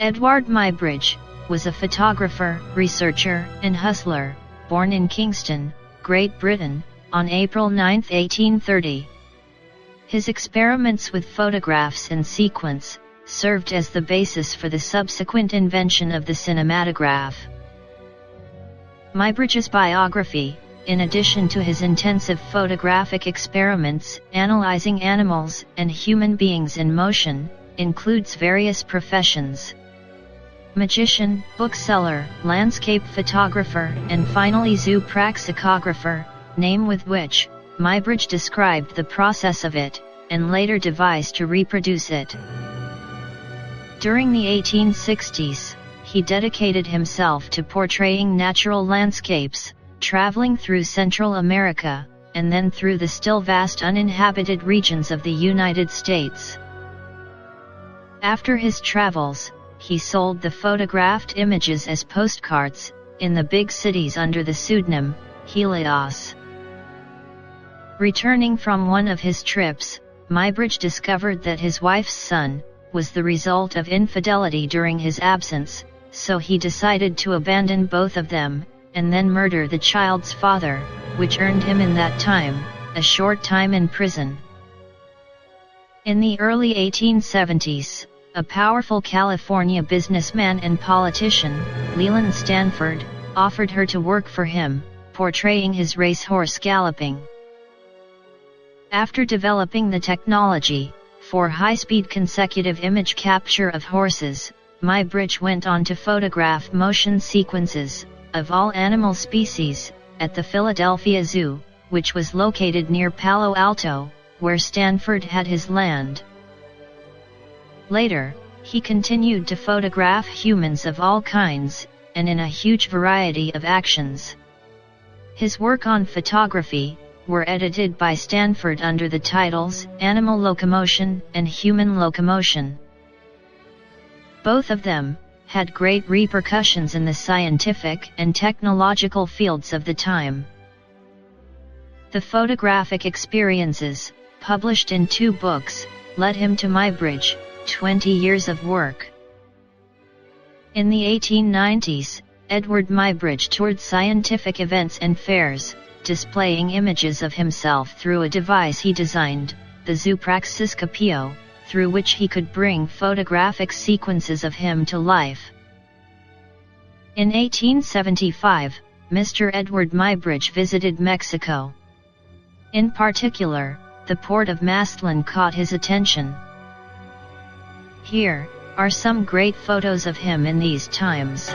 Edward Muybridge was a photographer, researcher, and hustler, born in Kingston, Great Britain, on April 9, 1830. His experiments with photographs in sequence served as the basis for the subsequent invention of the cinematograph. Muybridge's biography, in addition to his intensive photographic experiments analyzing animals and human beings in motion, includes various professions: magician, bookseller, landscape photographer, and finally zoopraxicographer, name with which Muybridge described the process of it, and later devised to reproduce it. During the 1860s, he dedicated himself to portraying natural landscapes, traveling through Central America, and then through the still vast uninhabited regions of the United States. After his travels, he sold the photographed images as postcards, in the big cities under the pseudonym, Helios. Returning from one of his trips, Muybridge discovered that his wife's son was the result of infidelity during his absence, so he decided to abandon both of them, and then murder the child's father, which earned him in that time a short time in prison. In the early 1870s, a powerful California businessman and politician, Leland Stanford, offered her to work for him, portraying his racehorse galloping. After developing the technology for high-speed consecutive image capture of horses, Muybridge went on to photograph motion sequences of all animal species at the Philadelphia Zoo, which was located near Palo Alto, where Stanford had his land. Later, he continued to photograph humans of all kinds, and in a huge variety of actions. His work on photography were edited by Stanford under the titles Animal Locomotion and Human Locomotion. Both of them had great repercussions in the scientific and technological fields of the time. The photographic experiences, published in 2 books, led him to Muybridge, 20 years of work. In the 1890s, Edward Muybridge toured scientific events and fairs, displaying images of himself through a device he designed, the zoopraxiscopio, through which he could bring photographic sequences of him to life. In 1875, Mr. Edward Muybridge visited Mexico. In particular, the port of Mazatlan caught his attention. Here are some great photos of him in these times.